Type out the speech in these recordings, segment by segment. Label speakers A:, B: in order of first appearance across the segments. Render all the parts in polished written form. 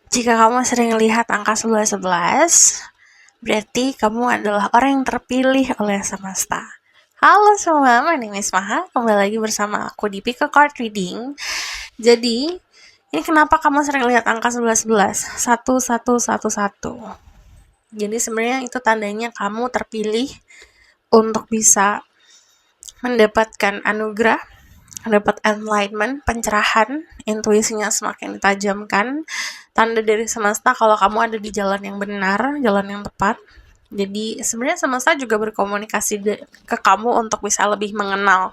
A: Jika kamu sering lihat angka 1111, berarti kamu adalah orang yang terpilih oleh semesta. Halo semua, my name is Maha. Kembali lagi bersama aku di Pick a Card Reading. Jadi, ini kenapa kamu sering lihat angka 1111? 1111. Jadi sebenarnya itu tandanya kamu terpilih untuk bisa mendapatkan anugerah, mendapat enlightenment, pencerahan, intuisinya semakin ditajamkan, tanda dari semesta kalau kamu ada di jalan yang benar, jalan yang tepat. Jadi sebenarnya semesta juga berkomunikasi ke kamu untuk bisa lebih mengenal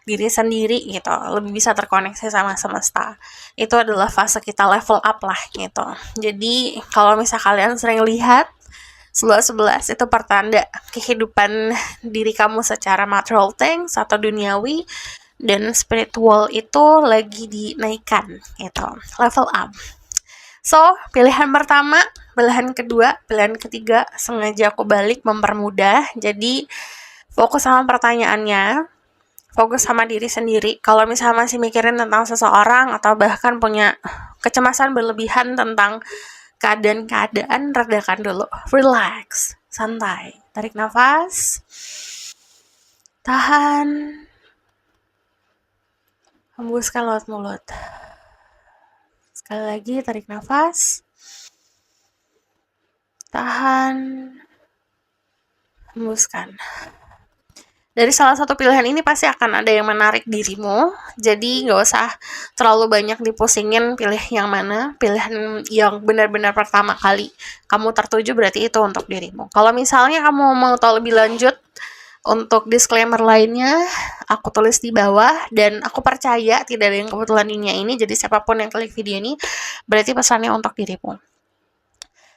A: diri sendiri gitu, lebih bisa terkoneksi sama semesta. Itu adalah fase kita level up lah gitu. Jadi kalau misal kalian sering lihat 11-11 itu pertanda kehidupan diri kamu secara material things atau duniawi, dan spiritual itu lagi dinaikkan gitu, level up. So, pilihan pertama, pilihan kedua, pilihan ketiga sengaja aku balik mempermudah. Jadi, fokus sama pertanyaannya, fokus sama diri sendiri. Kalau misalnya masih mikirin tentang seseorang atau bahkan punya kecemasan berlebihan tentang keadaan-keadaan, redakan dulu. Relax, santai. Tarik nafas. Tahan. Hembuskan lewat mulut. Sekali lagi, tarik nafas. Tahan. Hembuskan. Dari salah satu pilihan ini pasti akan ada yang menarik dirimu, jadi gak usah terlalu banyak dipusingin pilih yang mana. Pilihan yang benar-benar pertama kali kamu tertuju berarti itu untuk dirimu. Kalau misalnya kamu mau tahu lebih lanjut, untuk disclaimer lainnya aku tulis di bawah, dan aku percaya tidak ada yang kebetulan ini, jadi siapapun yang klik video ini berarti pesannya untuk dirimu.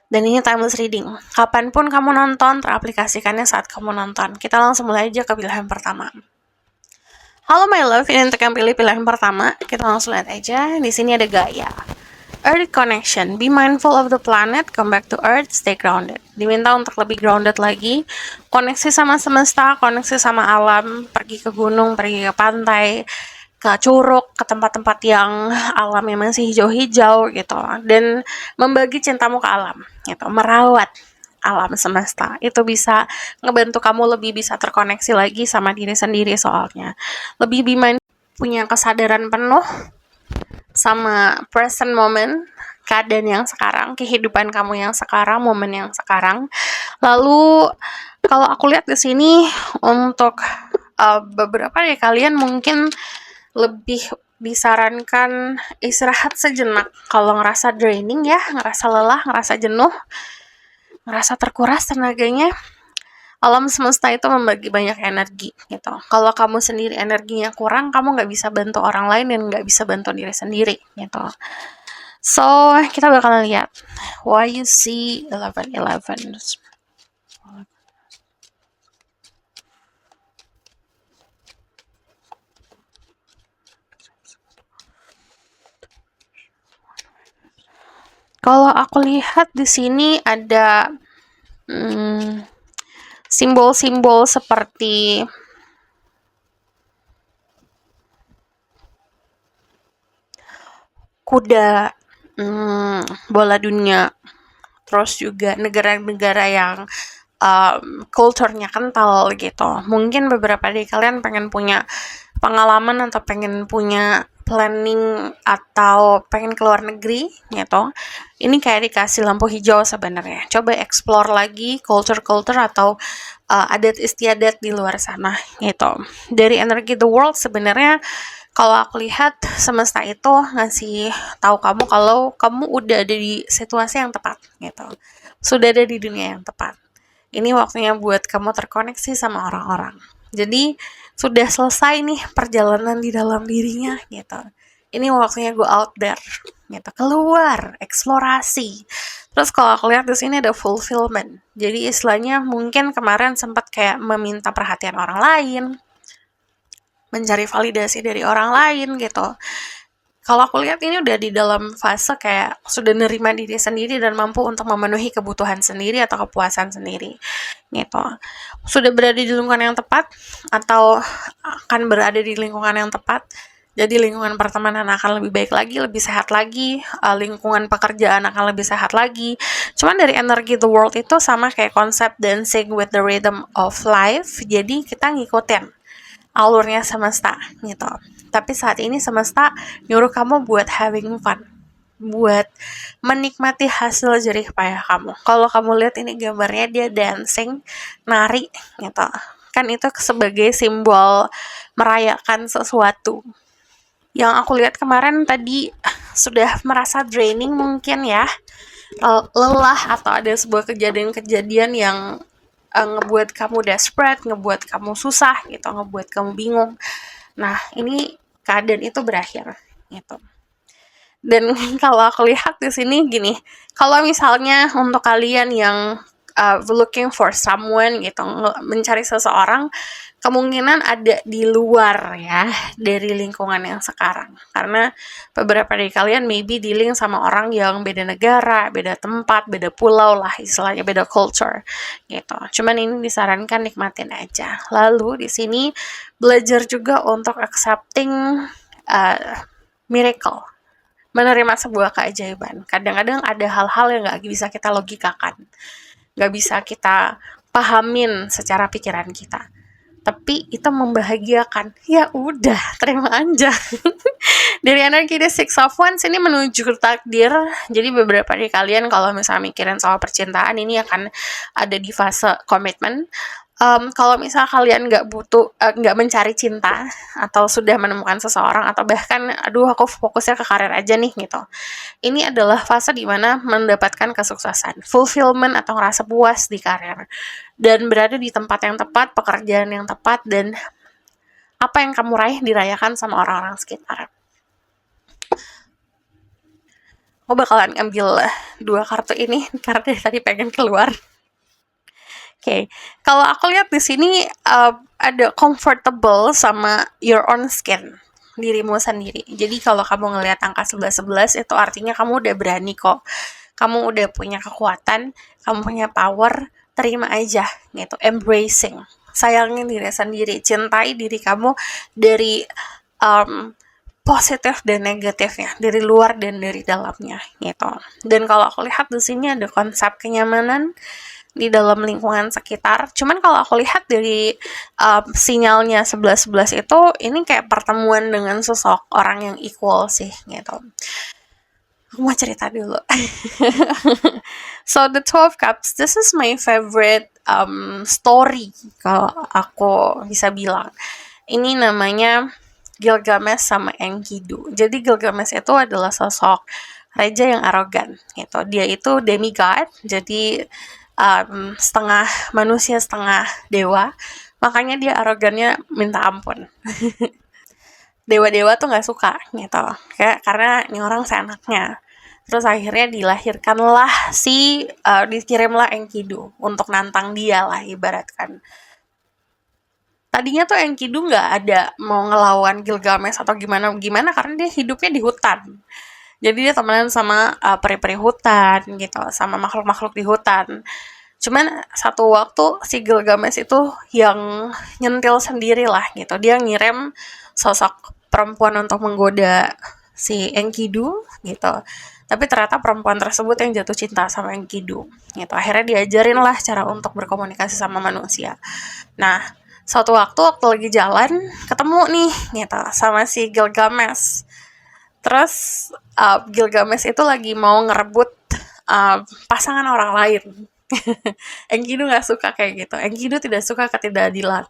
A: Dan ini timeless reading. Kapanpun kamu nonton, teraplikasikannya saat kamu nonton. Kita langsung mulai aja ke pilihan pertama. Halo my love, ini untuk yang pilih pilihan pertama. Kita langsung lihat aja. Di sini ada Gaia. Earth connection. Be mindful of the planet. Come back to Earth. Stay grounded. Diminta untuk lebih grounded lagi. Koneksi sama semesta, koneksi sama alam. Pergi ke gunung, pergi ke pantai, ke curug, ke tempat-tempat yang alamnya masih hijau-hijau gitu, dan membagi cintamu ke alam gitu, merawat alam semesta. Itu bisa ngebantu kamu lebih bisa terkoneksi lagi sama diri sendiri, soalnya lebih punya kesadaran penuh sama present moment, keadaan yang sekarang, kehidupan kamu yang sekarang, momen yang sekarang. Lalu kalau aku lihat di sini untuk beberapa dari kalian mungkin lebih disarankan istirahat sejenak kalau ngerasa draining ya, ngerasa lelah, ngerasa jenuh, ngerasa terkuras tenaganya. Alam semesta itu membagi banyak energi gitu. Kalau kamu sendiri energinya kurang, kamu nggak bisa bantu orang lain dan nggak bisa bantu diri sendiri gitu. So, kita bakal lihat why you see 11-11. Kalau aku lihat di sini ada simbol-simbol seperti kuda, bola dunia, terus juga negara-negara yang kulturnya kental gitu. Mungkin beberapa dari kalian pengen punya pengalaman atau pengen punya planning atau pengen keluar negeri gitu. Ini kayak dikasih lampu hijau sebenarnya. Coba explore lagi culture atau adat istiadat di luar sana gitu. Dari energi the world sebenarnya kalau aku lihat semesta itu ngasih tahu kamu kalau kamu udah ada di situasi yang tepat gitu. Sudah ada di dunia yang tepat. Ini waktunya buat kamu terkoneksi sama orang-orang. Jadi sudah selesai nih perjalanan di dalam dirinya gitu. Ini waktunya go out there gitu, keluar, eksplorasi. Terus kalau aku lihat di sini ada fulfillment. Jadi istilahnya mungkin kemarin sempat kayak meminta perhatian orang lain, mencari validasi dari orang lain gitu. Kalau aku lihat ini udah di dalam fase kayak sudah nerima diri sendiri dan mampu untuk memenuhi kebutuhan sendiri atau kepuasan sendiri gitu. Sudah berada di lingkungan yang tepat atau akan berada di lingkungan yang tepat. Jadi lingkungan pertemanan akan lebih baik lagi, lebih sehat lagi, lingkungan pekerjaan akan lebih sehat lagi. Cuman dari energi the world itu sama kayak konsep dancing with the rhythm of life. Jadi kita ngikutin alurnya semesta gitu. Tapi saat ini semesta nyuruh kamu buat having fun, buat menikmati hasil jerih payah kamu. Kalau kamu lihat ini gambarnya dia dancing, nari gitu. Kan itu sebagai simbol merayakan sesuatu. Yang aku lihat kemarin tadi sudah merasa draining mungkin ya, lelah atau ada sebuah kejadian-kejadian yang ngebuat kamu desperate, ngebuat kamu susah gitu, ngebuat kamu bingung. Nah, ini keadaan itu berakhir gitu. Dan kalau aku lihat di sini gini, kalau misalnya untuk kalian yang looking for someone gitu, mencari seseorang, kemungkinan ada di luar ya dari lingkungan yang sekarang. Karena beberapa dari kalian maybe dealing sama orang yang beda negara, beda tempat, beda pulau lah istilahnya, beda culture gitu. Cuman ini disarankan nikmatin aja. Lalu di sini belajar juga untuk accepting miracle, menerima sebuah keajaiban. Kadang-kadang ada hal-hal yang gak bisa kita logikakan, gak bisa kita pahamin secara pikiran kita, tapi itu membahagiakan. Ya udah, terima aja. Dari energi The Six of Wands ini menuju takdir. Jadi beberapa dari kalian kalau misalnya mikirin soal percintaan, ini akan ada di fase komitmen. Kalau misal kalian nggak mencari cinta atau sudah menemukan seseorang, atau bahkan aduh aku fokusnya ke karir aja nih gitu, ini adalah fase dimana mendapatkan kesuksesan, fulfillment atau ngerasa puas di karir dan berada di tempat yang tepat, pekerjaan yang tepat, dan apa yang kamu raih dirayakan sama orang-orang sekitar. Aku bakalan ambil 2 kartu ini karena dari tadi pengen keluar. Oke, kalau aku lihat di sini ada comfortable sama your own skin, dirimu sendiri. Jadi kalau kamu ngelihat angka 11-11 itu artinya kamu udah berani kok. Kamu udah punya kekuatan, kamu punya power, terima aja gitu, embracing. Sayangin diri sendiri, cintai diri kamu dari positif dan negatifnya, dari luar dan dari dalamnya gitu. Dan kalau aku lihat di sini ada konsep kenyamanan di dalam lingkungan sekitar. Cuman kalau aku lihat dari sinyalnya 11-11 itu, ini kayak pertemuan dengan sosok orang yang equal sih gitu. Aku mau cerita dulu. So the 12 Cups, this is my favorite story kalau aku bisa bilang. Ini namanya Gilgamesh sama Enkidu. Jadi Gilgamesh itu adalah sosok raja yang arogan gitu. Dia itu demigod, jadi setengah manusia setengah dewa, makanya dia arogannya minta ampun. Dewa-dewa tuh nggak suka gitu, kayak karena ini orang seenaknya. Terus akhirnya dilahirkanlah dikirimlah Enkidu untuk nantang dia lah ibaratkan. Tadinya tuh Enkidu nggak ada mau ngelawan Gilgamesh atau gimana karena dia hidupnya di hutan. Jadi dia temenan sama peri-peri hutan gitu, sama makhluk-makhluk di hutan. Cuman satu waktu si Gilgamesh itu yang nyentil sendiri lah gitu. Dia ngirim sosok perempuan untuk menggoda si Enkidu gitu. Tapi ternyata perempuan tersebut yang jatuh cinta sama Enkidu gitu. Akhirnya diajarin lah cara untuk berkomunikasi sama manusia. Nah, suatu waktu lagi jalan ketemu nih gitu sama si Gilgamesh. Terus Gilgamesh itu lagi mau ngerebut pasangan orang lain. Enkidu nggak suka kayak gitu. Enkidu tidak suka ketidakadilan.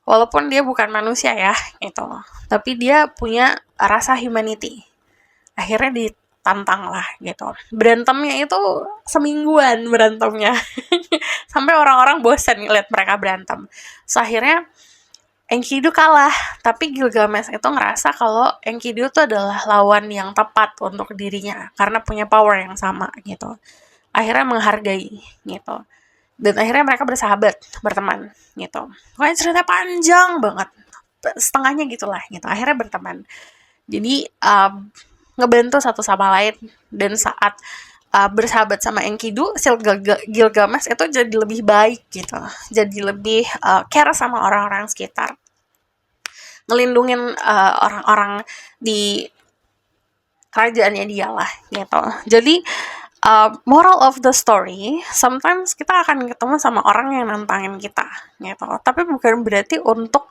A: Walaupun dia bukan manusia ya, gitu. Tapi dia punya rasa humanity. Akhirnya ditantang lah, gitu. Berantemnya itu semingguan berantemnya. Sampai orang-orang bosan ngeliat mereka berantem. So, akhirnya Enkidu kalah, tapi Gilgamesh itu ngerasa kalau Enkidu itu adalah lawan yang tepat untuk dirinya karena punya power yang sama gitu. Akhirnya menghargai gitu. Dan akhirnya mereka bersahabat, berteman gitu. Pokoknya cerita panjang banget, setengahnya gitulah gitu. Akhirnya berteman. Jadi ngebantu satu sama lain, dan saat bersahabat sama Enkidu, Gilgamesh itu jadi lebih baik gitu, jadi lebih care sama orang-orang sekitar. ngelindungin orang-orang di kerajaannya dia lah gitu. Jadi moral of the story, sometimes kita akan ketemu sama orang yang nantangin kita gitu. Tapi bukan berarti untuk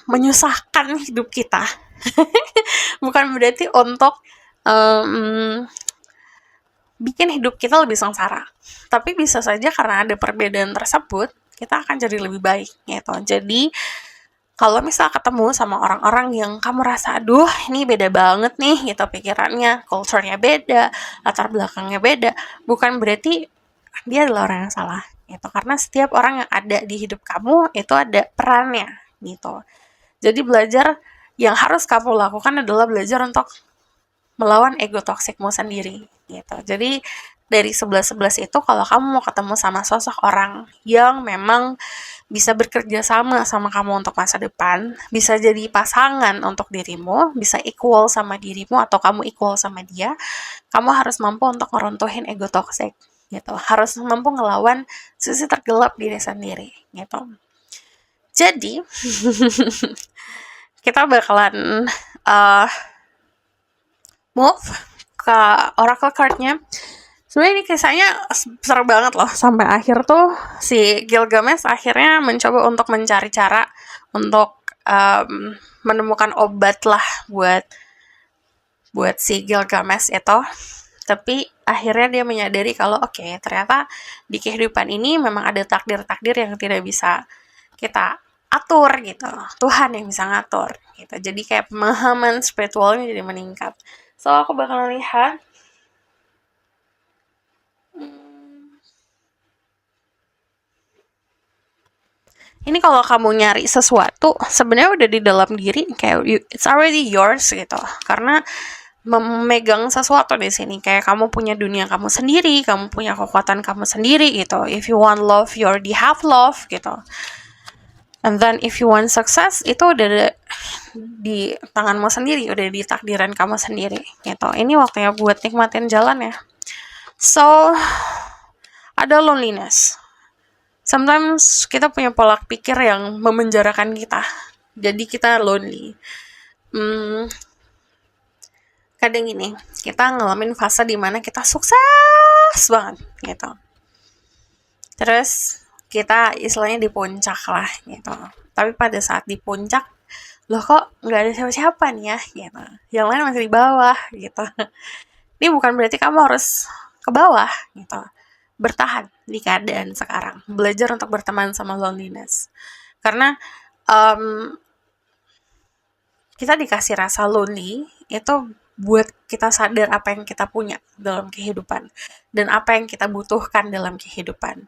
A: menyusahkan hidup kita. Bukan berarti untuk bikin hidup kita lebih sengsara. Tapi bisa saja karena ada perbedaan tersebut, kita akan jadi lebih baik gitu. Jadi kalau misal ketemu sama orang-orang yang kamu rasa, aduh ini beda banget nih gitu pikirannya, culture-nya beda, latar belakangnya beda, bukan berarti dia adalah orang yang salah gitu. Karena setiap orang yang ada di hidup kamu itu ada perannya gitu. Jadi belajar yang harus kamu lakukan adalah belajar untuk melawan ego toksikmu sendiri gitu. Jadi dari 11-11 itu kalau kamu mau ketemu sama sosok orang yang memang bisa bekerja sama kamu untuk masa depan, bisa jadi pasangan untuk dirimu, bisa equal sama dirimu atau kamu equal sama dia, kamu harus mampu untuk meruntuhin ego toksik gitu. Harus mampu ngelawan sisi tergelap diri sendiri gitu. Jadi kita bakalan move ke oracle card-nya. Sebenarnya ini kisahnya seru banget loh, sampai akhir tuh si Gilgamesh akhirnya mencoba untuk mencari cara untuk menemukan obat lah buat si Gilgamesh itu. Tapi akhirnya dia menyadari kalau oke, ternyata di kehidupan ini memang ada takdir-takdir yang tidak bisa kita atur gitu. Tuhan yang bisa ngatur gitu. Jadi kayak pemahaman spiritualnya jadi meningkat. So aku bakal lihat ini kalau kamu nyari sesuatu sebenarnya udah di dalam diri, kayak it's already yours gitu. Karena memegang sesuatu di sini kayak kamu punya dunia kamu sendiri, kamu punya kekuatan kamu sendiri gitu. If you want love, you already have love gitu. And then if you want success, itu udah di tanganmu sendiri, udah di takdiran kamu sendiri gitu. Ini waktunya buat nikmatin jalan ya. So ada loneliness. Sometimes kita punya pola pikir yang memenjarakan kita, jadi kita lonely. Kadang gini, kita ngalamin fase dimana kita sukses banget gitu. Terus kita istilahnya di puncak lah gitu. Tapi pada saat di puncak, loh kok nggak ada siapa-siapa nih ya gitu. Yang lain masih di bawah gitu. Ini bukan berarti kamu harus ke bawah gitu. Bertahan di keadaan sekarang, belajar untuk berteman sama loneliness, karena kita dikasih rasa lonely itu buat kita sadar apa yang kita punya dalam kehidupan dan apa yang kita butuhkan dalam kehidupan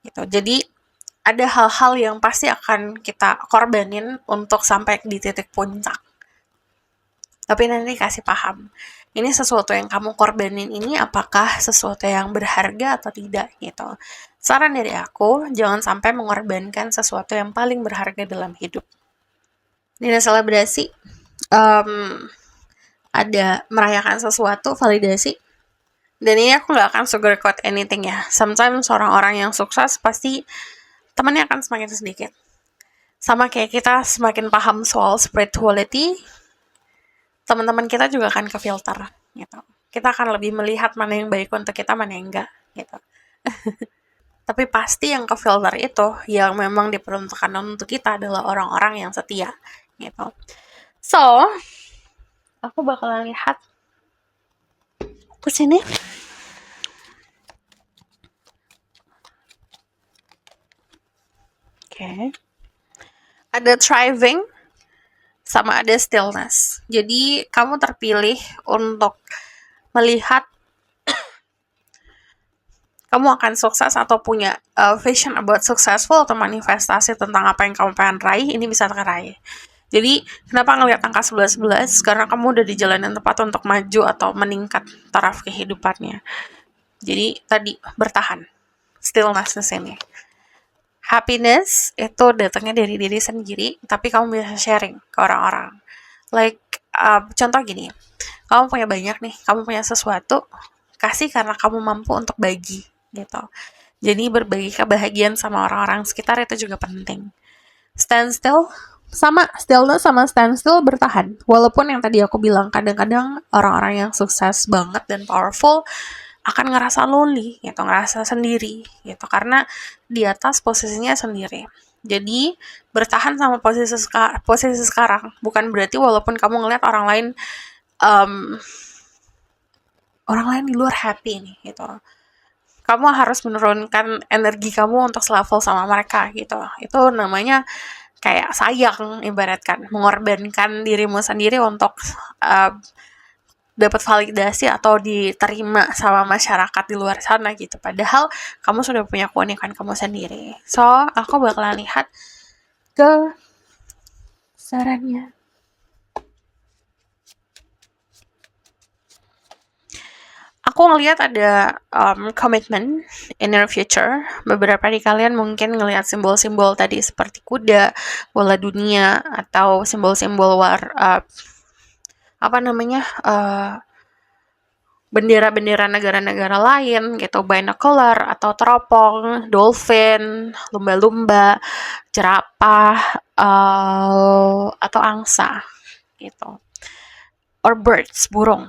A: gitu. Jadi ada hal-hal yang pasti akan kita korbanin untuk sampai di titik puncak, tapi nanti kasih paham ini sesuatu yang kamu korbanin ini apakah sesuatu yang berharga atau tidak gitu. Saran dari aku, jangan sampai mengorbankan sesuatu yang paling berharga dalam hidup. Nina selebrasi, ada merayakan sesuatu, validasi. Dan ini aku gak akan sugarcoat anything ya. Sometimes orang-orang yang sukses pasti temannya akan semakin sedikit. Sama kayak kita semakin paham soal spirituality, teman-teman kita juga akan kefilter gitu. Kita akan lebih melihat mana yang baik untuk kita, mana yang enggak gitu. Tapi pasti yang kefilter itu yang memang diperuntukkan untuk kita adalah orang-orang yang setia gitu. So, aku bakalan lihat ke sini. Oke. Ada thriving sama ada stillness. Jadi kamu terpilih untuk melihat kamu akan sukses atau punya vision about successful atau manifestasi tentang apa yang kamu pengen raih, ini bisa teraih. Jadi kenapa ngelihat angka 11-11? Karena kamu udah di jalan yang tepat untuk maju atau meningkat taraf kehidupannya. Jadi tadi bertahan, stillness di sini. Happiness itu datangnya dari diri sendiri, tapi kamu bisa sharing ke orang-orang. Like, contoh gini, kamu punya banyak nih, kamu punya sesuatu, kasih karena kamu mampu untuk bagi, gitu. Jadi berbagi kebahagiaan sama orang-orang sekitar itu juga penting. Stand still, sama stillness sama standstill bertahan. Walaupun yang tadi aku bilang kadang-kadang orang-orang yang sukses banget dan powerful akan ngerasa lonely gitu, ngerasa sendiri gitu karena di atas posisinya sendiri. Jadi bertahan sama posisi sekarang bukan berarti walaupun kamu ngeliat orang lain di luar happy nih gitu. Kamu harus menurunkan energi kamu untuk selevel sama mereka gitu. Itu namanya kayak sayang, ibaratkan mengorbankan dirimu sendiri untuk dapat validasi atau diterima sama masyarakat di luar sana gitu. Padahal kamu sudah punya keunikan kamu sendiri. So, aku bakalan lihat ke sarannya. Aku ngelihat ada commitment in your future. Beberapa di kalian mungkin ngelihat simbol-simbol tadi seperti kuda, bola dunia, atau simbol-simbol bendera-bendera negara-negara lain gitu, binocular atau teropong, dolphin, lumba-lumba, jerapah, atau angsa gitu. Or birds, burung.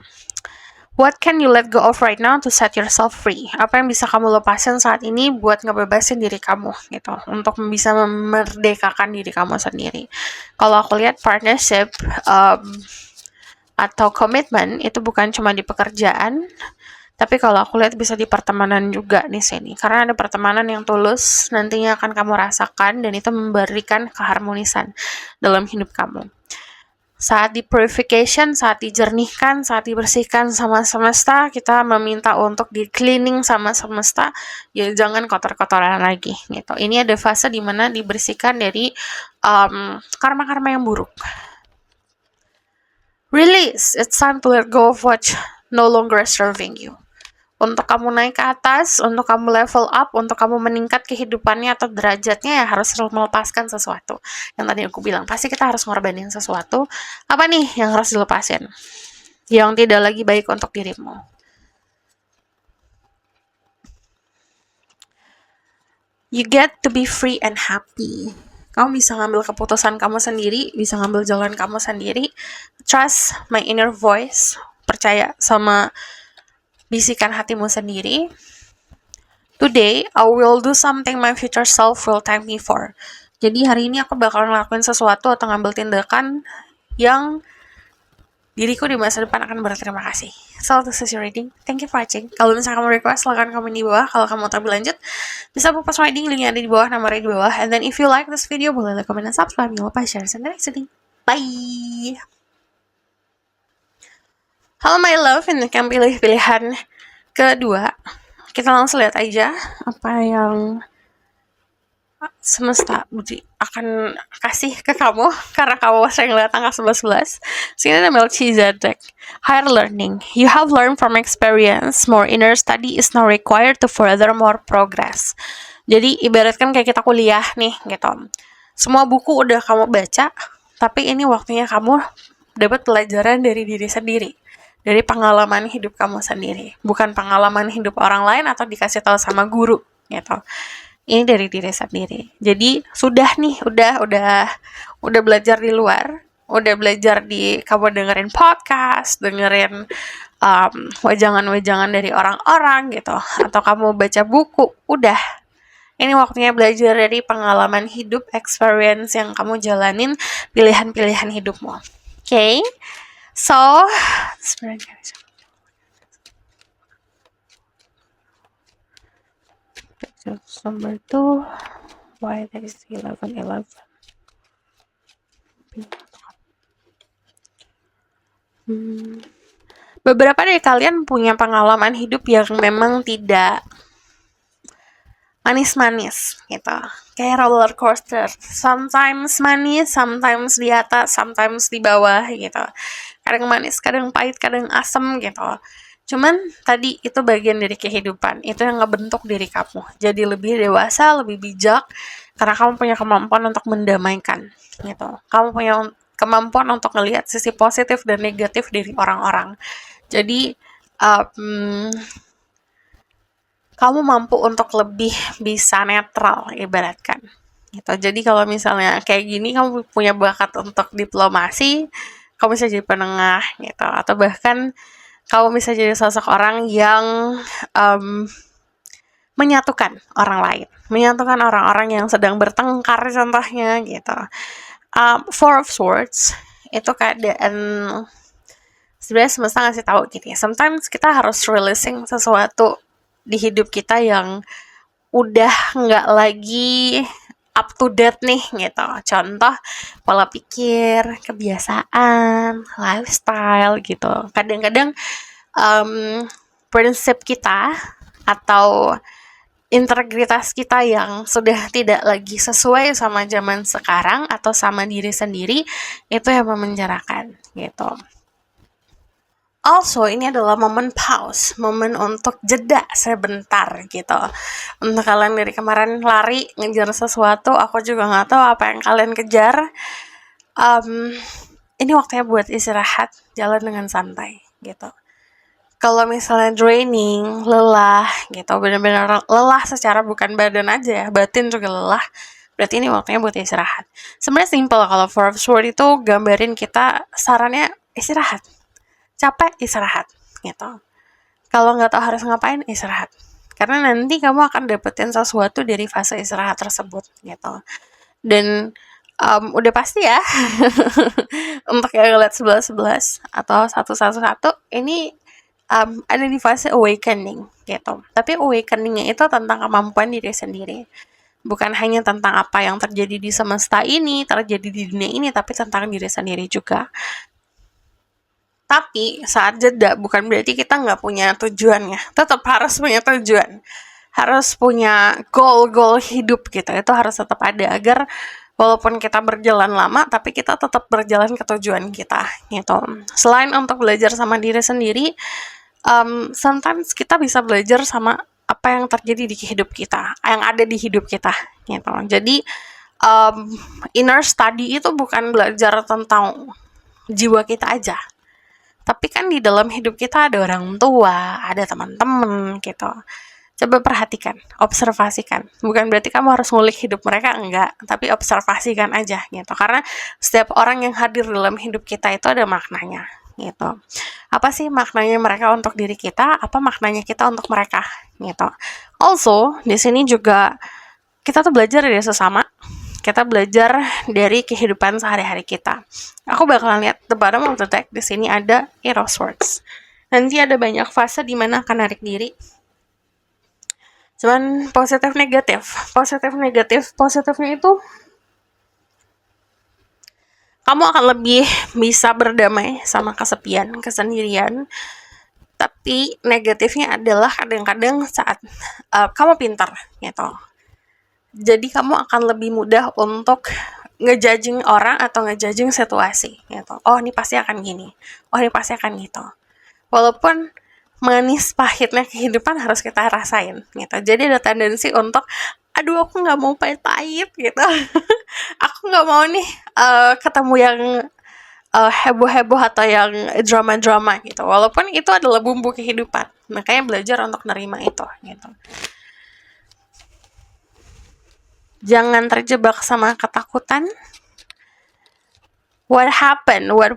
A: What can you let go of right now to set yourself free? Apa yang bisa kamu lepasin saat ini buat ngebebasin diri kamu gitu, untuk bisa memerdekakan diri kamu sendiri. Kalau aku lihat partnership atau komitmen itu bukan cuma di pekerjaan, tapi kalau aku lihat bisa di pertemanan juga di sini. Karena ada pertemanan yang tulus nantinya akan kamu rasakan dan itu memberikan keharmonisan dalam hidup kamu. Saat di purification, saat dijernihkan, saat dibersihkan sama semesta, kita meminta untuk di cleaning sama semesta, ya jangan kotor-kotoran lagi gitu. Ini ada fase dimana dibersihkan dari karma-karma yang buruk. Release, it's time to let go of what no longer serving you. Untuk kamu naik ke atas, untuk kamu level up, untuk kamu meningkat kehidupannya atau derajatnya, ya harus melepaskan sesuatu. Yang tadi aku bilang, pasti kita harus ngorbanin sesuatu. Apa nih yang harus dilepasin? Yang tidak lagi baik untuk dirimu. You get to be free and happy. Kamu bisa ngambil keputusan kamu sendiri, bisa ngambil jalan kamu sendiri. Trust my inner voice. Percaya sama bisikan hatimu sendiri. Today, I will do something my future self will thank me for. Jadi hari ini aku bakal ngelakuin sesuatu atau ngambil tindakan yang diriku di masa depan akan berterima kasih. So, this is your reading. Thank you for watching. Kalau misalnya kamu request, silahkan komen di bawah. Kalau kamu mau lebih lanjut, bisa buka reading, linknya ada di bawah, nomornya di bawah. And then if you like this video, boleh like, comment, dan subscribe. Jangan lupa share dan next reading. Bye! Halo my love, ini kan pilih pilihan kedua. Kita langsung lihat aja apa yang semesta Budi akan kasih ke kamu karena kamu sering lihat angka 11-11. Sini ada Melchizedek. Higher learning. You have learned from experience. More inner study is now required to further more progress. Jadi ibaratkan kayak kita kuliah nih gitu. Semua buku udah kamu baca, tapi ini waktunya kamu dapat pelajaran dari diri sendiri. Dari pengalaman hidup kamu sendiri, bukan pengalaman hidup orang lain atau dikasih tahu sama guru gitu. Ini dari diri sendiri. Jadi sudah nih, udah belajar di luar, udah belajar kamu dengerin podcast, dengerin wejangan-wejangan dari orang-orang gitu, atau kamu baca buku, udah. Ini waktunya belajar dari pengalaman hidup, experience yang kamu jalanin, pilihan-pilihan hidupmu. Okay? So, number 2, why there is 11-11. Beberapa dari kalian punya pengalaman hidup yang memang tidak manis-manis gitu, kayak roller coaster, sometimes manis, sometimes di atas, sometimes di bawah gitu, kadang manis, kadang pahit, kadang asem gitu. Cuman tadi itu bagian dari kehidupan, itu yang ngebentuk diri kamu jadi lebih dewasa, lebih bijak, karena kamu punya kemampuan untuk mendamaikan gitu, kamu punya kemampuan untuk ngelihat sisi positif dan negatif dari orang-orang. Jadi kamu mampu untuk lebih bisa netral, ibaratkan. gitu. Jadi kalau misalnya kayak gini kamu punya bakat untuk diplomasi, kamu bisa jadi penengah gitu, atau bahkan kamu bisa jadi sosok orang yang um, menyatukan orang lain, menyatukan orang-orang yang sedang bertengkar contohnya gitu. Four of Swords itu keadaan sebenarnya semesta ngasih tahu gitu ya. Sometimes kita harus releasing sesuatu di hidup kita yang udah nggak lagi up to date nih gitu. Contoh pola pikir, kebiasaan, lifestyle gitu. Kadang-kadang prinsip kita atau integritas kita yang sudah tidak lagi sesuai sama zaman sekarang atau sama diri sendiri, itu yang memenjarakan gitu. Also, ini adalah momen pause, momen untuk jeda sebentar gitu. Untuk kalian dari kemarin lari ngejar sesuatu, aku juga nggak tahu apa yang kalian kejar. Ini waktunya buat istirahat, jalan dengan santai gitu. Kalau misalnya draining, lelah gitu, benar-benar lelah secara bukan badan aja ya, batin juga lelah, berarti ini waktunya buat istirahat. Sebenarnya simple kalau Four of Swords itu gambarin kita sarannya istirahat. Capek, istirahat gitu. Kalau nggak tahu harus ngapain, istirahat. Karena nanti kamu akan dapetin sesuatu dari fase istirahat tersebut gitu. Dan udah pasti ya untuk yang ngeliat 11-11 atau 1-1-1 ini ada di fase awakening gitu. Tapi awakeningnya itu tentang kemampuan diri sendiri. Bukan hanya tentang apa yang terjadi di semesta ini, terjadi di dunia ini, tapi tentang diri sendiri juga. Tapi saat jeda bukan berarti kita nggak punya tujuan ya. Tetap harus punya tujuan. Harus punya goal hidup gitu. Itu harus tetap ada agar walaupun kita berjalan lama, tapi kita tetap berjalan ke tujuan kita gitu. Selain untuk belajar sama diri sendiri, sometimes kita bisa belajar sama apa yang terjadi di hidup kita, yang ada di hidup kita gitu. Jadi inner study itu bukan belajar tentang jiwa kita aja, tapi kan di dalam hidup kita ada orang tua, ada teman-teman gitu. Coba perhatikan, observasikan. Bukan berarti kamu harus ngulik hidup mereka, enggak. Tapi observasikan aja gitu. Karena setiap orang yang hadir dalam hidup kita itu ada maknanya gitu. Apa sih maknanya mereka untuk diri kita? Apa maknanya kita untuk mereka gitu. Also, di sini juga kita tuh belajar dari sesama. Kita belajar dari kehidupan sehari-hari kita. Aku bakalan lihat the bottom of the deck. Di sini ada Eight of Swords. Nanti ada banyak fase di mana akan narik diri. Cuman positif negatifnya itu kamu akan lebih bisa berdamai sama kesepian, kesendirian. Tapi negatifnya adalah kadang-kadang saat kamu pintar gitu. Jadi kamu akan lebih mudah untuk ngejudging orang atau ngejudging situasi gitu. Oh, ini pasti akan gini. Oh, ini pasti akan gitu. Walaupun manis pahitnya kehidupan harus kita rasain gitu. Jadi ada tendensi untuk aduh aku nggak mau pahit gitu. Aku nggak mau nih ketemu yang heboh-heboh atau yang drama-drama gitu. Walaupun itu adalah bumbu kehidupan. Makanya belajar untuk nerima itu gitu. Jangan terjebak sama ketakutan. What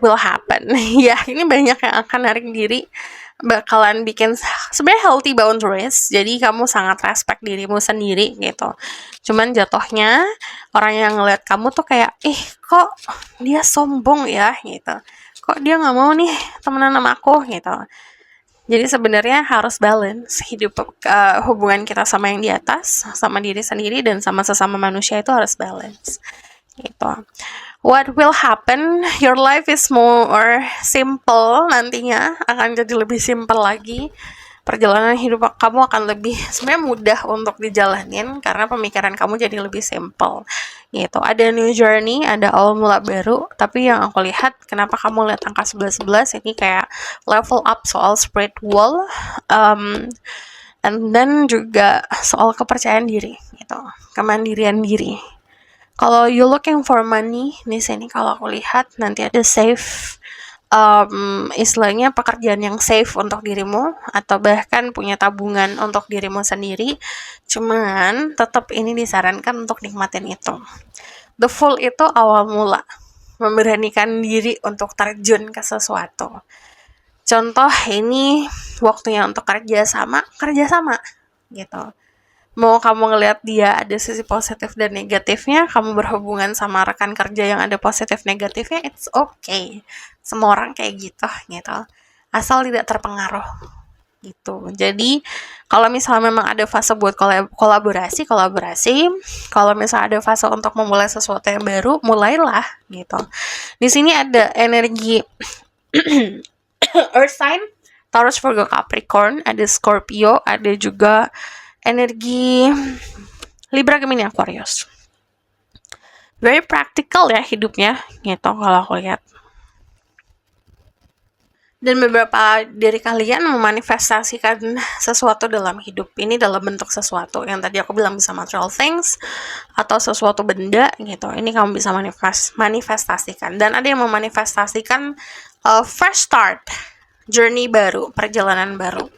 A: will happen. Ya, ini banyak yang akan narik diri, bakalan bikin sebenarnya healthy boundaries. Jadi kamu sangat respect dirimu sendiri gitu. Cuman jatuhnya orang yang ngeliat kamu tuh kayak, kok dia sombong ya gitu. Kok dia nggak mau nih temenan sama aku gitu. Jadi sebenarnya harus balance hidup hubungan kita sama yang di atas, sama diri sendiri dan sama sesama manusia itu harus balance gitu. What will happen? Your life is more simple nantinya, akan jadi lebih simple lagi. Perjalanan hidup kamu akan lebih sebenarnya mudah untuk dijalanin karena pemikiran kamu jadi lebih simple gitu. Ada new journey, ada awal mula baru, tapi yang aku lihat kenapa kamu lihat angka 11-11 ini kayak level up soal spiritual and then juga soal kepercayaan diri gitu, kemandirian diri. Kalau you looking for money, di sini kalau aku lihat nanti ada save istilahnya pekerjaan yang safe untuk dirimu atau bahkan punya tabungan untuk dirimu sendiri. Cuman tetap ini disarankan untuk nikmatin itu. The full itu awal mula, memberanikan diri untuk terjun ke sesuatu. Contoh ini waktunya untuk kerjasama gitu. Mau kamu ngelihat dia ada sisi positif dan negatifnya, kamu berhubungan sama rekan kerja yang ada positif negatifnya, it's okay. Semua orang kayak gitu. Asal tidak terpengaruh gitu. Jadi kalau misalnya memang ada fase buat kolaborasi. Kalau misalnya ada fase untuk memulai sesuatu yang baru, mulailah gitu. Di sini ada energi Earth sign, Taurus, Virgo, Capricorn, ada Scorpio, ada juga energi Libra, Gemini, Aquarius. Very practical ya hidupnya gitu kalau aku lihat. Dan beberapa dari kalian memanifestasikan sesuatu dalam hidup ini dalam bentuk sesuatu. Yang tadi aku bilang bisa material things atau sesuatu benda gitu. Ini kamu bisa manifestasikan. Dan ada yang memanifestasikan fresh start, journey baru, perjalanan baru.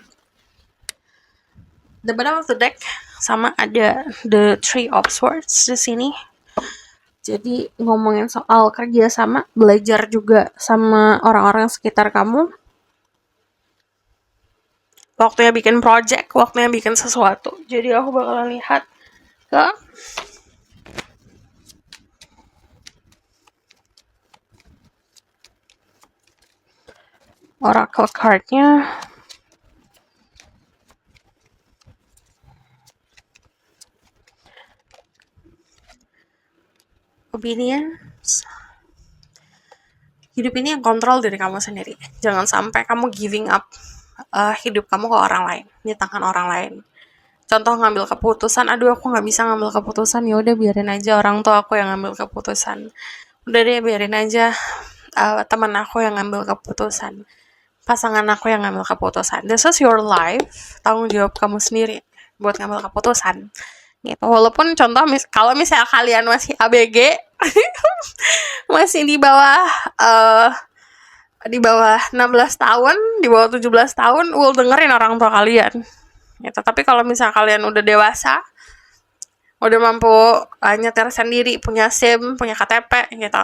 A: The bottom of the deck sama ada the Three of Swords di sini. Jadi ngomongin soal kerja sama, belajar juga sama orang-orang sekitar kamu. Waktunya bikin project, waktunya bikin sesuatu. Jadi aku bakalan lihat ke Oracle card-nya. Obedience. Hidup ini yang kontrol diri kamu sendiri. Jangan sampai kamu giving up hidup kamu ke orang lain, di tangan orang lain. Contoh ngambil keputusan, aduh aku nggak bisa ngambil keputusan, ya udah biarin aja orang tua aku yang ngambil keputusan. Udah deh biarin aja teman aku yang ngambil keputusan, pasangan aku yang ngambil keputusan. This is your life, tanggung jawab kamu sendiri buat ngambil keputusan. Gitu. Walaupun contoh kalau misalnya kalian masih ABG masih di bawah 16 tahun, di bawah 17 tahun, dengerin orang tua kalian. Gitu. Tapi kalau misalnya kalian udah dewasa, udah mampu nyetir sendiri, punya SIM, punya KTP gitu,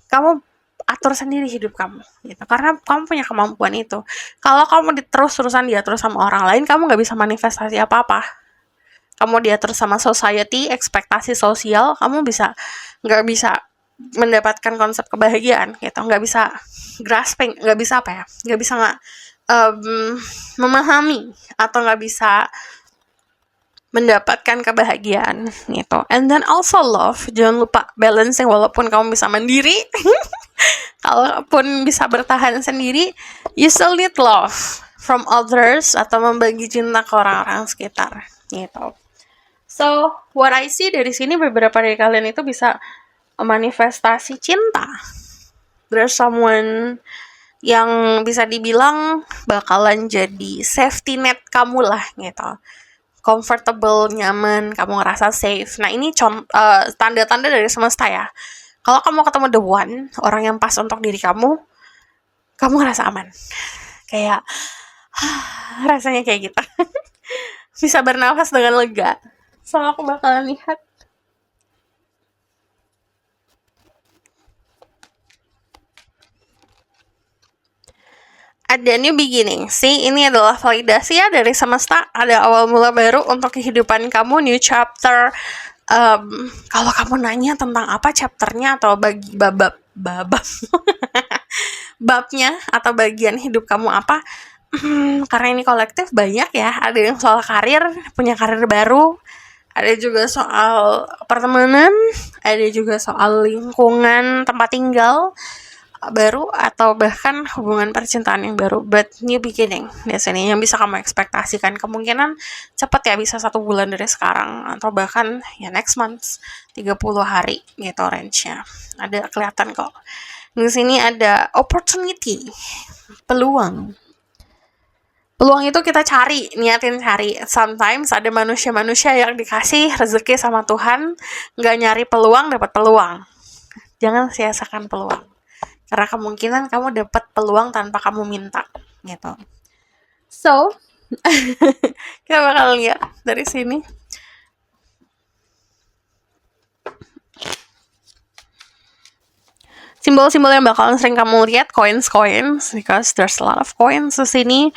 A: kamu atur sendiri hidup kamu gitu. Karena kamu punya kemampuan itu. Kalau kamu terus-terusan diatur sama orang lain, kamu nggak bisa manifestasi apa-apa. Kamu diatur sama society, ekspektasi sosial, kamu nggak bisa mendapatkan konsep kebahagiaan gitu, nggak bisa grasping, nggak bisa memahami atau nggak bisa mendapatkan kebahagiaan gitu. And then also love, jangan lupa balancing. Walaupun kamu bisa mandiri kalaupun bisa bertahan sendiri, you still need love from others atau membagi cinta ke orang-orang sekitar gitu. So, what I see dari sini, beberapa dari kalian itu bisa manifestasi cinta. There's someone yang bisa dibilang bakalan jadi safety net kamu lah gitu. Comfortable, nyaman, kamu ngerasa safe. Nah, ini tanda-tanda dari semesta ya. Kalau kamu ketemu the one, orang yang pas untuk diri kamu ngerasa aman. Kayak rasanya kayak gitu. Bisa bernafas dengan lega. So, aku bakalan lihat. Ada new beginning. See, ini adalah validasi ya dari semesta. Ada awal mula baru untuk kehidupan kamu, new chapter. Kalau kamu nanya tentang apa chapternya atau bagi babnya atau bagian hidup kamu apa, karena ini kolektif banyak ya. Ada yang soal karir, punya karir baru. Ada juga soal pertemanan, ada juga soal lingkungan tempat tinggal baru, atau bahkan hubungan percintaan yang baru. But new beginning biasanya yang bisa kamu ekspektasikan. Kemungkinan cepat ya, bisa 1 bulan dari sekarang atau bahkan ya next month, 30 hari gitu range-nya. Ada kelihatan kok. Di sini ada opportunity, peluang. Peluang itu kita niatin cari. Sometimes ada manusia-manusia yang dikasih rezeki sama Tuhan, gak nyari peluang, dapat peluang. Jangan sia-siakan peluang. Karena kemungkinan kamu dapat peluang tanpa kamu minta, gitu. So, kita bakal lihat dari sini. Simbol-simbol yang bakalan sering kamu lihat, coins, because there's a lot of coins di sini.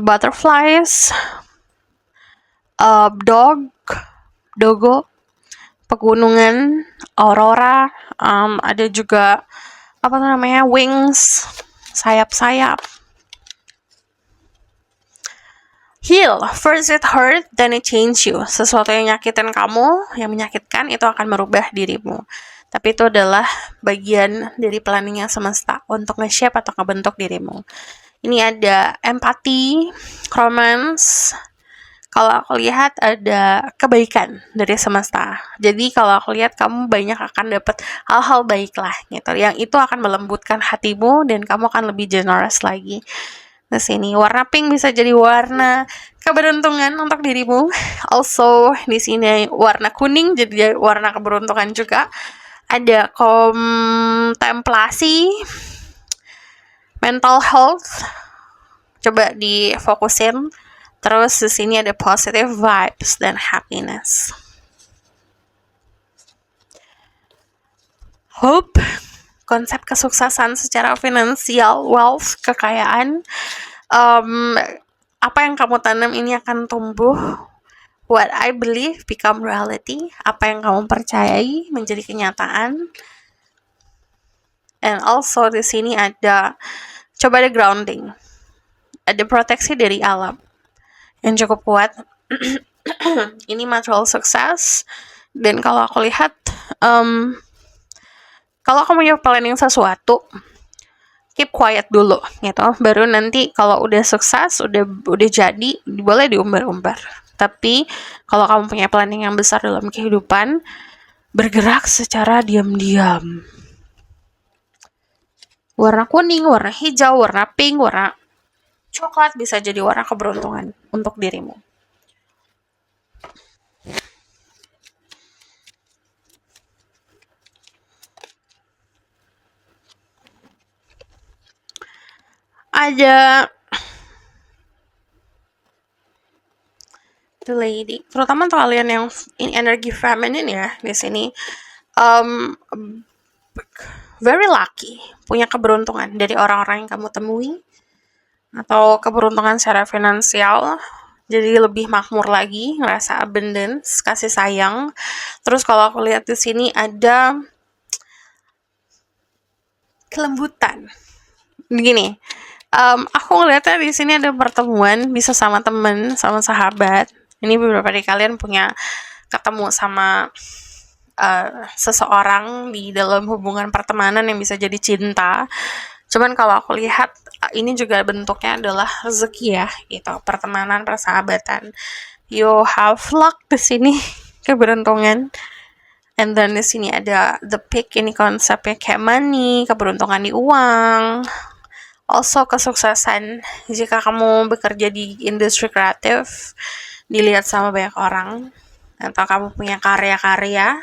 A: Butterflies, dogo, pegunungan, aurora, ada juga apa namanya, wings, sayap-sayap. Heal, first it hurt, then it change you. Sesuatu yang nyakitin kamu, yang menyakitkan, itu akan merubah dirimu. Tapi itu adalah bagian dari planningnya semesta untuk nge-shape atau ngebentuk dirimu. Ini ada empati, romance. Kalau aku lihat ada kebaikan dari semesta. Jadi kalau aku lihat kamu banyak akan dapat hal-hal baik lah gitu. Yang itu akan melembutkan hatimu dan kamu akan lebih generous lagi. Di sini warna pink bisa jadi warna keberuntungan untuk dirimu. Also di sini warna kuning jadi warna keberuntungan juga. Ada kontemplasi, mental health, coba difokusin. Terus di sini ada positive vibes dan happiness. Hope, konsep kesuksesan secara finansial, wealth, kekayaan. Apa yang kamu tanam ini akan tumbuh. What I believe become reality. Apa yang kamu percayai menjadi kenyataan. And also di sini ada coba ada grounding. Ada proteksi dari alam yang cukup kuat. Ini material success. Dan kalau aku lihat kalau kamu punya planning sesuatu, keep quiet dulu gitu. Baru nanti kalau udah sukses, udah jadi, boleh diumbar-umbar. Tapi kalau kamu punya planning yang besar dalam kehidupan, bergerak secara diam-diam. Warna kuning, warna hijau, warna pink, warna coklat bisa jadi warna keberuntungan untuk dirimu. Ada the lady, terutama untuk kalian yang energi feminine ya di sini, very lucky, punya keberuntungan dari orang-orang yang kamu temui, atau keberuntungan secara finansial, jadi lebih makmur lagi, ngerasa abundance, kasih sayang. Terus kalau aku lihat di sini ada kelembutan. Begini, aku ngeliatnya di sini ada pertemuan, bisa sama temen, sama sahabat. Ini beberapa dari kalian punya ketemu sama seseorang di dalam hubungan pertemanan yang bisa jadi cinta. Cuman kalau aku lihat ini juga bentuknya adalah rezeki ya, gitu. Pertemanan, persahabatan. You have luck di sini, keberuntungan. And then di sini ada the pick, ini konsepnya kayak money, keberuntungan di uang. Also kesuksesan jika kamu bekerja di industri kreatif, dilihat sama banyak orang, atau kamu punya karya-karya,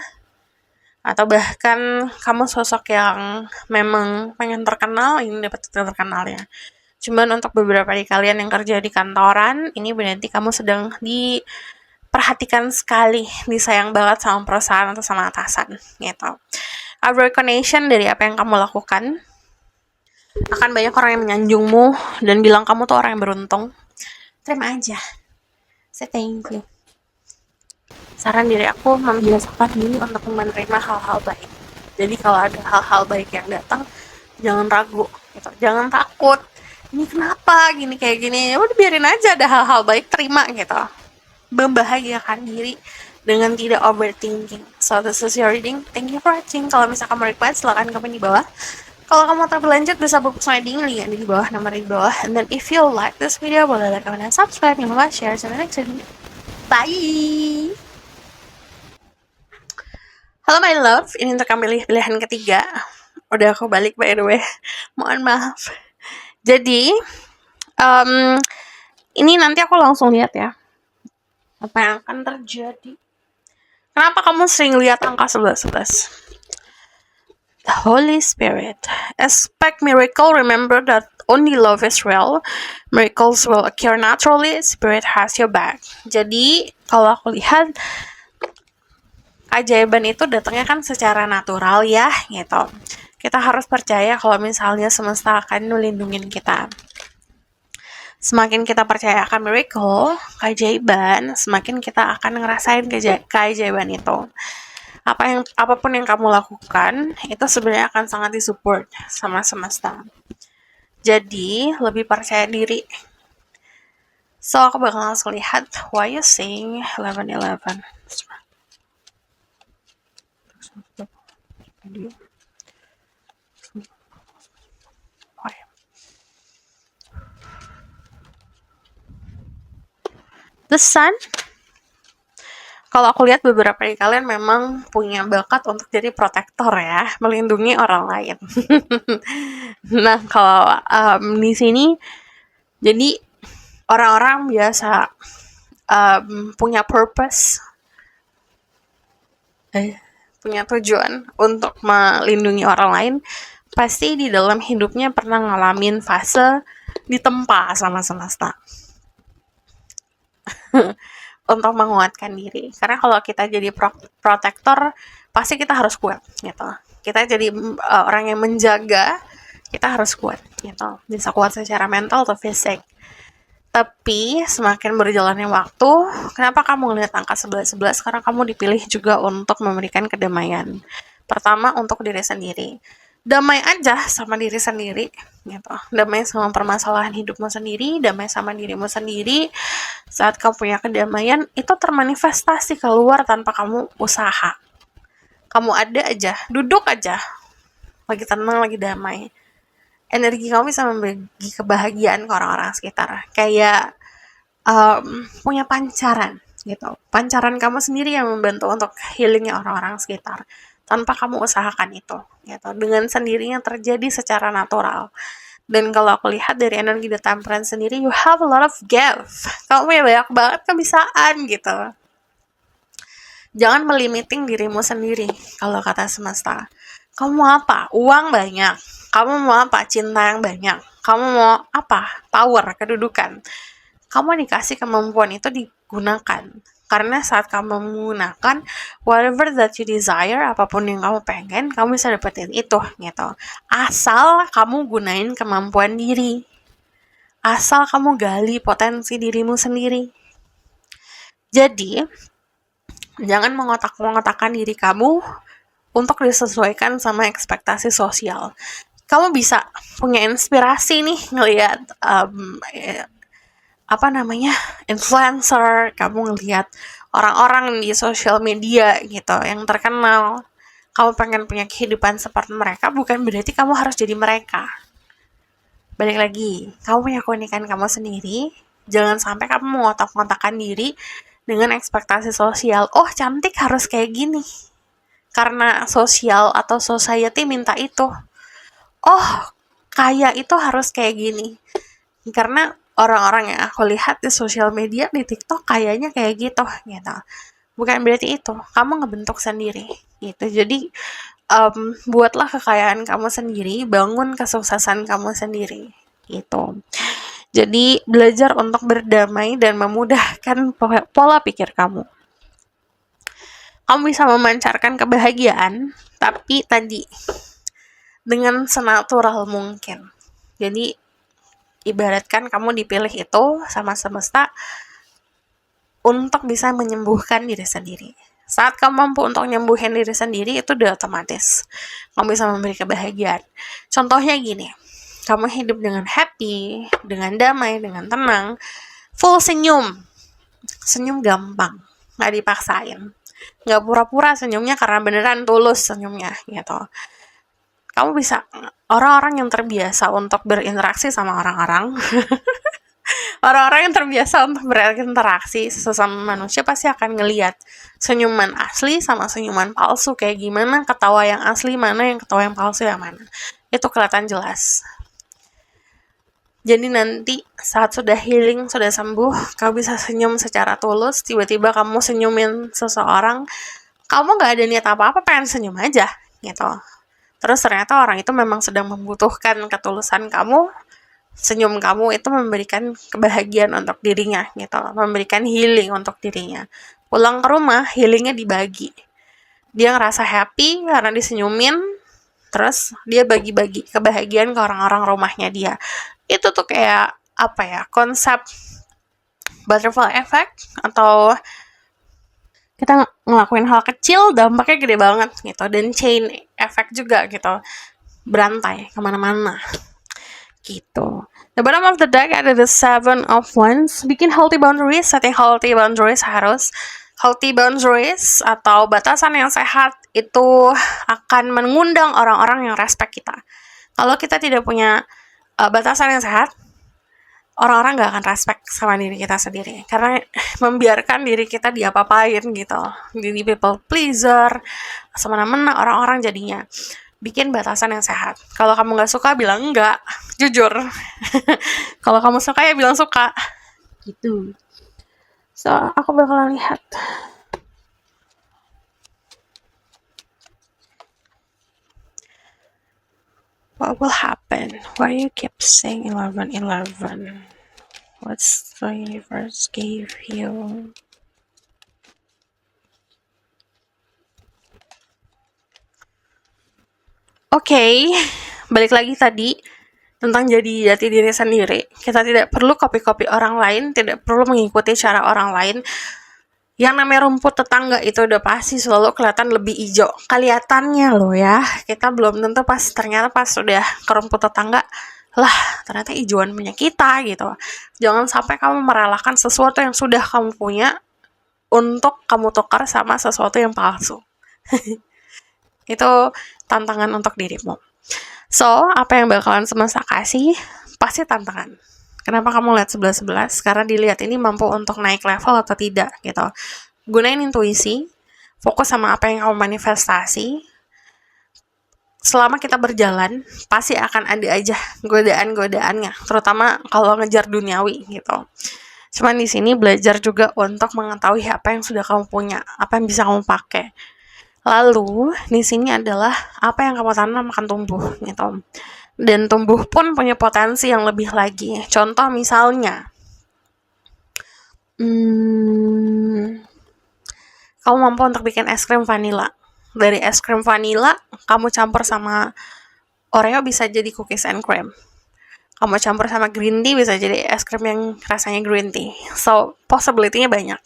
A: atau bahkan kamu sosok yang memang pengen terkenal, ini dapat terkenal ya. Cuman untuk beberapa dari kalian yang kerja di kantoran, ini berarti kamu sedang diperhatikan sekali, disayang banget sama perusahaan atau sama atasan gitu. Recognition dari apa yang kamu lakukan. Akan banyak orang yang menyanjungmu dan bilang kamu tuh orang yang beruntung. Terima aja. Say thank you. Saran dari aku, membiasakan diri untuk menerima hal-hal baik. Jadi kalau ada hal-hal baik yang datang, jangan ragu gitu. Jangan takut. Ini kenapa gini kayak gini? Ya udah biarin aja, ada hal-hal baik, terima gitu. Membahagiakan diri dengan tidak overthinking. So this is your reading. Thank you for watching. Kalau misalkan kamu request, silakan komen di bawah. Kalau kamu terberlanjut, bisa buka sliding link yang di bawah, nomor di bawah. And then if you like this video, boleh like, comment, dan subscribe. Jangan lupa share. See you next video. Bye! Halo my love, ini untuk kamu pilihan ketiga. Udah aku balik by the way. Mohon maaf. Jadi, ini nanti aku langsung lihat ya. Apa yang akan terjadi. Kenapa kamu sering lihat angka 11-11? The Holy Spirit. Expect miracle. Remember that only love is real. Miracles will occur naturally. Spirit has your back. Jadi kalau aku lihat keajaiban itu datangnya kan secara natural ya, gitu. Kita harus percaya kalau misalnya semesta akan melindungi kita. Semakin kita percaya akan miracle, keajaiban, semakin kita akan ngerasain keajaiban itu. Apapun yang kamu lakukan, itu sebenarnya akan sangat disupport sama semesta. Jadi, lebih percaya diri. So, aku bakal langsung lihat why you sing 11:11. The Sun. Kalau aku lihat beberapa dari kalian memang punya bakat untuk jadi protektor ya, melindungi orang lain. Nah, kalau di sini, jadi orang-orang biasa punya purpose, punya tujuan untuk melindungi orang lain, pasti di dalam hidupnya pernah ngalamin fase ditempa sama semesta. Untuk menguatkan diri. Karena kalau kita jadi protektor, pasti kita harus kuat, gitu. Kita jadi orang yang menjaga, kita harus kuat, gitu. Bisa kuat secara mental atau fisik. Tapi semakin berjalannya waktu, kenapa kamu ngeliat angka 11-11? Karena kamu dipilih juga untuk memberikan kedamaian. Pertama, untuk diri sendiri. Damai aja sama diri sendiri, gitu. Damai sama permasalahan hidupmu sendiri, damai sama dirimu sendiri. Saat kamu punya kedamaian, itu termanifestasi keluar tanpa kamu usaha. Kamu ada aja, duduk aja, lagi tenang, lagi damai. Energi kamu bisa membagi kebahagiaan ke orang-orang sekitar. Kayak punya pancaran, gitu. Pancaran kamu sendiri yang membantu untuk healingnya orang-orang sekitar. Tanpa kamu usahakan itu, gitu. Dengan sendirinya terjadi secara natural. Dan kalau aku lihat dari energi The Temperance sendiri, you have a lot of gift. Kamu punya banyak banget kebiasaan, gitu. Jangan melimiting dirimu sendiri, kalau kata semesta. Kamu mau apa? Uang banyak. Kamu mau apa? Cinta yang banyak. Kamu mau apa? Power, kedudukan. Kamu dikasih kemampuan itu digunakan. Karena saat kamu menggunakan whatever that you desire, apapun yang kamu pengen, kamu bisa dapetin itu, gitu. Asal kamu gunain kemampuan diri. Asal kamu gali potensi dirimu sendiri. Jadi, jangan mengotak-ngotakan diri kamu untuk disesuaikan sama ekspektasi sosial. Kamu bisa punya inspirasi nih ngelihat influencer, kamu ngelihat orang-orang di sosial media gitu yang terkenal. Kamu pengen punya kehidupan seperti mereka, bukan berarti kamu harus jadi mereka. Balik lagi, kamu punya keunikan kamu sendiri. Jangan sampai kamu mengotak-ngotakan diri dengan ekspektasi sosial. Oh, cantik harus kayak gini. Karena sosial atau society minta itu. Oh, kaya itu harus kayak gini. Karena orang-orang yang aku lihat di sosial media, di TikTok kayaknya kayak gitu. Bukan berarti itu. Kamu ngebentuk sendiri. Gitu. Jadi, buatlah kekayaan kamu sendiri, bangun kesuksesan kamu sendiri. Gitu. Jadi, belajar untuk berdamai dan memudahkan pola pikir kamu. Kamu bisa memancarkan kebahagiaan, tapi tadi dengan senatural mungkin. Jadi, ibaratkan kamu dipilih itu sama semesta untuk bisa menyembuhkan diri sendiri. Saat kamu mampu untuk nyembuhin diri sendiri, itu udah otomatis. Kamu bisa memberi kebahagiaan. Contohnya gini, kamu hidup dengan happy, dengan damai, dengan tenang, full senyum. Senyum gampang, gak dipaksain. Gak pura-pura senyumnya karena beneran tulus senyumnya, gitu. Kamu bisa, orang-orang yang terbiasa untuk berinteraksi sama orang-orang, orang-orang yang terbiasa untuk berinteraksi sesama manusia pasti akan ngelihat senyuman asli sama senyuman palsu kayak gimana, ketawa yang asli mana, yang ketawa yang palsu yang mana. Itu kelihatan jelas. Jadi nanti saat sudah healing, sudah sembuh, kamu bisa senyum secara tulus, tiba-tiba kamu senyumin seseorang, kamu gak ada niat apa-apa, pengen senyum aja, gitu. terus ternyata orang itu memang sedang membutuhkan ketulusan kamu, senyum kamu itu memberikan kebahagiaan untuk dirinya gitu, memberikan healing untuk dirinya. Pulang ke rumah, healingnya dibagi. Dia ngerasa happy karena disenyumin, terus dia bagi-bagi kebahagiaan ke orang-orang rumahnya dia. Itu tuh kayak apa ya, konsep butterfly effect, atau kita ngelakuin hal kecil dampaknya gede banget gitu, dan chain effect juga gitu, berantai kemana-mana gitu. The bottom of the deck ada the seven of wands. Bikin healthy boundaries, setting healthy boundaries harus. Healthy boundaries atau batasan yang sehat itu akan mengundang orang-orang yang respect kita. Kalau kita tidak punya batasan yang sehat, orang-orang gak akan respect sama diri kita sendiri. Karena membiarkan diri kita diapa-apain gitu. Jadi people pleaser, semena-mena orang-orang jadinya. Bikin batasan yang sehat. Kalau kamu gak suka, bilang enggak. Jujur. Kalau kamu suka, ya bilang suka. Gitu. So, aku bakalan lihat. What will happen? Why you keep saying 11-11? What's the universe gave you? Oke, balik lagi tadi tentang jadi jati diri sendiri. Kita tidak perlu copy-copy orang lain, tidak perlu mengikuti cara orang lain. Yang namanya rumput tetangga itu udah pasti selalu kelihatan lebih hijau. Kelihatannya loh ya, kita belum tentu ternyata pas udah ke rumput tetangga, lah ternyata hijauan punya kita gitu. Jangan sampai kamu merelakan sesuatu yang sudah kamu punya untuk kamu tukar sama sesuatu yang palsu. Itu tantangan untuk dirimu. So, apa yang bakalan semesta kasih? Pasti tantangan. Kenapa kamu lihat 11-11? Karena dilihat ini mampu untuk naik level atau tidak gitu. Gunain intuisi, fokus sama apa yang kamu manifestasi. Selama kita berjalan, pasti akan ada aja godaan-godaannya, terutama kalau ngejar duniawi gitu. Cuman di sini belajar juga untuk mengetahui apa yang sudah kamu punya, apa yang bisa kamu pakai. Lalu di sini adalah apa yang kamu tanam akan tumbuh gitu. Dan tumbuh pun punya potensi yang lebih lagi. Contoh misalnya, kamu mampu untuk bikin es krim vanilla. Dari es krim vanilla, kamu campur sama Oreo bisa jadi cookies and cream. Kamu campur sama green tea bisa jadi es krim yang rasanya green tea. So, possibility-nya banyak.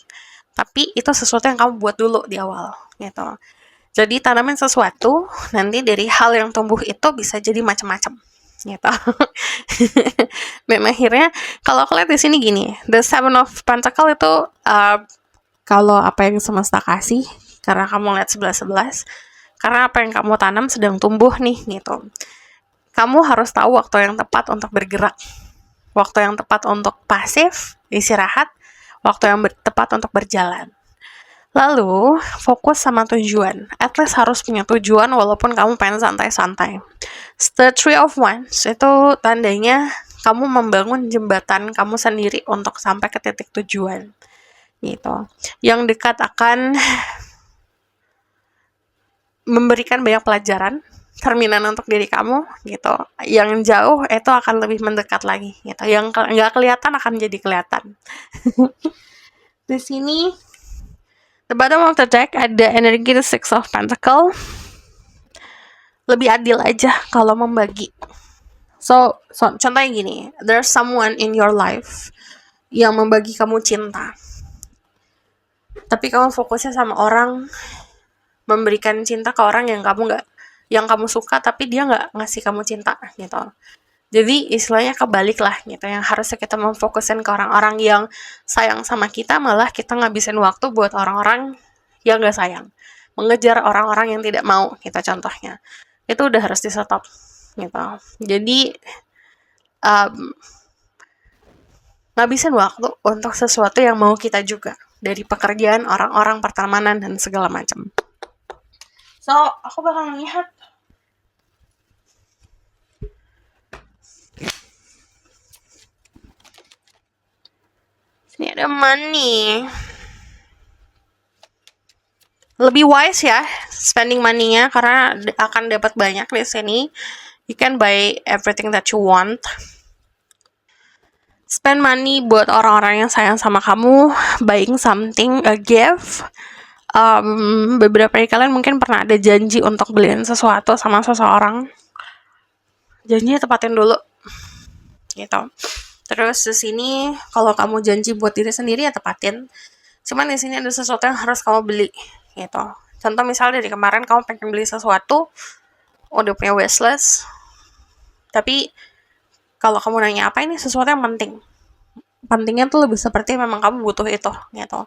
A: Tapi itu sesuatu yang kamu buat dulu di awal gitu. Jadi tanamin sesuatu, nanti dari hal yang tumbuh itu bisa jadi macam-macam gitu. Dan akhirnya kalau aku lihat di sini gini, the seven of pentacle itu kalau apa yang semesta kasih, karena kamu lihat 11-11, karena apa yang kamu tanam sedang tumbuh nih gitu. Kamu harus tahu waktu yang tepat untuk bergerak, waktu yang tepat untuk pasif, istirahat, waktu yang tepat untuk berjalan. Lalu, fokus sama tujuan. At least harus punya tujuan walaupun kamu pengen santai-santai. The Three of Wands itu tandanya kamu membangun jembatan kamu sendiri untuk sampai ke titik tujuan. Gitu. Yang dekat akan memberikan banyak pelajaran, cerminan untuk diri kamu gitu. Yang jauh itu akan lebih mendekat lagi gitu. Yang nggak kelihatan akan jadi kelihatan. Di sini the bottom of the deck ada energi the Six of Pentacle. Lebih adil aja kalau membagi. So contohnya gini, there's someone in your life yang membagi kamu cinta. Tapi kamu fokusnya sama orang, memberikan cinta ke orang yang kamu suka, tapi dia nggak ngasih kamu cinta gitu. Jadi istilahnya kebalik lah gitu, yang harusnya kita memfokusin ke orang-orang yang sayang sama kita, malah kita ngabisin waktu buat orang-orang yang gak sayang, mengejar orang-orang yang tidak mau gitu contohnya. Itu udah harus di stop gitu. Jadi ngabisin waktu untuk sesuatu yang mau kita juga, dari pekerjaan, orang-orang, pertemanan, dan segala macam. So, aku bakal melihat ini ada money. lebih wise ya spending money-nya, karena akan dapat banyak di sini. You can buy everything that you want. Spend money buat orang-orang yang sayang sama kamu, buying something, a gift. Beberapa dari kalian mungkin pernah ada janji untuk beliin sesuatu sama seseorang. Janjinya tepatin dulu, gitu. Terus di sini kalau kamu janji buat diri sendiri ya tepatin. Cuman di sini ada sesuatu yang harus kamu beli, gitu. Contoh misalnya dari kemarin kamu pengen beli sesuatu, udah punya wishlist, tapi kalau kamu nanya apa, ini sesuatu yang penting. Pentingnya tuh lebih seperti memang kamu butuh itu, gitu.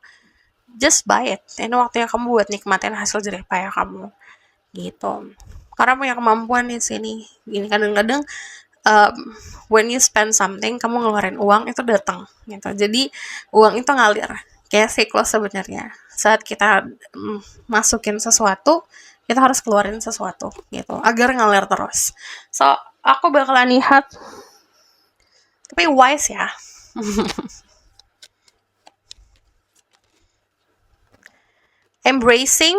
A: Just buy it. Ini waktunya kamu buat nikmatin hasil jerih payah kamu, gitu. Karena punya kemampuan di sini. Gini kadang-kadang when you spend something, kamu ngeluarin uang itu datang, gitu. Jadi uang itu ngalir. Kayak siklus sebenarnya. Saat kita masukin sesuatu, kita harus keluarin sesuatu, gitu, agar ngalir terus. So aku bakalan lihat, tapi wise ya. Embracing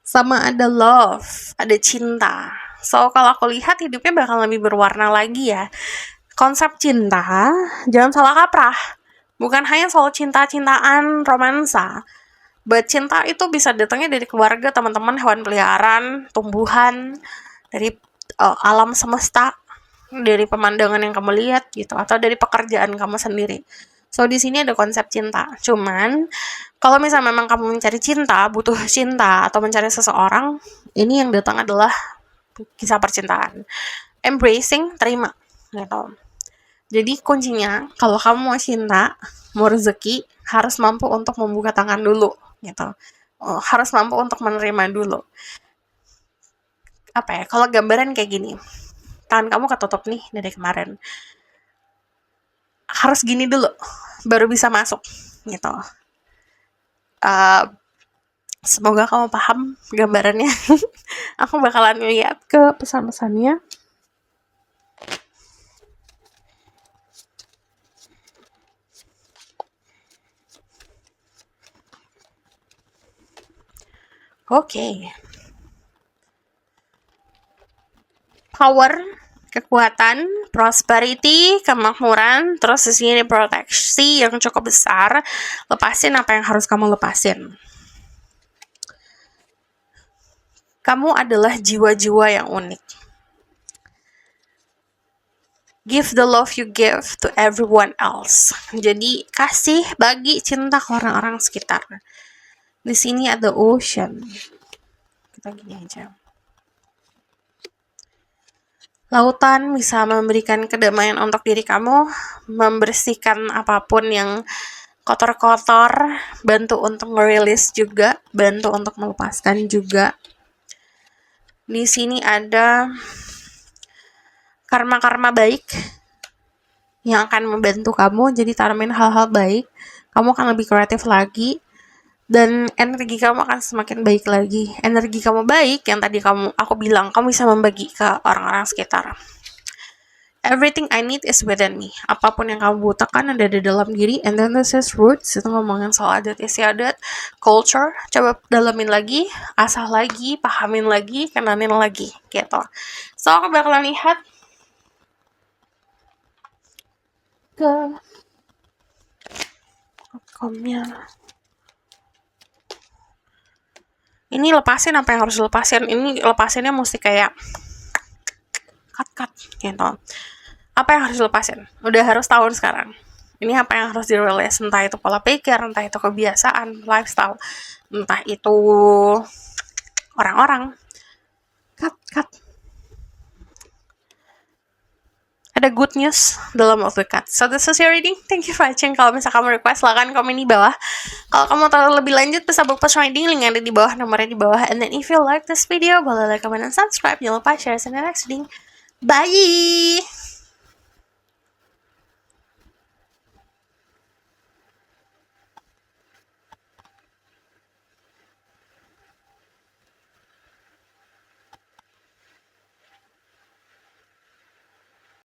A: sama ada love, ada cinta. So kalau aku lihat hidupnya bakal lebih berwarna lagi ya. Konsep cinta jangan salah kaprah, bukan hanya soal cinta-cintaan romansa. But cinta itu bisa datangnya dari keluarga, teman-teman, hewan peliharaan, tumbuhan, dari alam semesta, dari pemandangan yang kamu lihat gitu, atau dari pekerjaan kamu sendiri. So di sini ada konsep cinta. Cuman kalau misalnya memang kamu mencari cinta, butuh cinta atau mencari seseorang, ini yang datang adalah kisah percintaan. Embracing, terima, gitu. Jadi kuncinya kalau kamu mau cinta, mau rezeki, harus mampu untuk membuka tangan dulu, gitu. Harus mampu untuk menerima dulu. Apa ya? Kalau gambaran kayak gini, tangan kamu ketutup nih dari kemarin. Harus gini dulu, baru bisa masuk, gitu. Semoga kamu paham gambarannya. Aku bakalan lihat ke pesan-pesannya. Oke. Power, kekuatan, prosperity, kemakmuran, terus di sini proteksi yang cukup besar. Lepasin apa yang harus kamu lepasin. Kamu adalah jiwa-jiwa yang unik. Give the love you give to everyone else. Jadi kasih, bagi cinta ke orang-orang sekitar. Di sini ada ocean. Kita gini aja. Lautan bisa memberikan kedamaian untuk diri kamu, membersihkan apapun yang kotor-kotor, bantu untuk merilis juga, bantu untuk melepaskan juga. Di sini ada karma-karma baik yang akan membantu kamu, jadi tanamin hal-hal baik, kamu akan lebih kreatif lagi, dan energi kamu akan semakin baik lagi. Energi kamu baik, yang tadi aku bilang, kamu bisa membagi ke orang-orang sekitar. Everything I need is within me. Apapun yang kamu butuhkan ada di dalam diri. And then this is roots. Itu ngomongin soal adat istiadat, culture. Coba dalamin lagi, asah lagi, pahamin lagi, kenanin lagi, gitu. So aku bakalan lihat ke outcome-nya. Ini lepasin apa yang harus lepasin. Ini lepasinnya mesti kayak cut gitu. Apa yang harus lepasin? Udah harus tahun sekarang. Ini apa yang harus dirilis? Entah itu pola pikir, entah itu kebiasaan, lifestyle, entah itu orang-orang. Cut. Ada good news dalam waktu cut. So this is your reading. Thank you for watching. Kalau misalnya kamu request, silahkan komen di bawah. Kalau kamu tahu lebih lanjut, bisa book post reading, link ada di bawah, nomornya di bawah. And then if you like this video, boleh like, comment, and subscribe. Jangan lupa share in the next reading. Bye!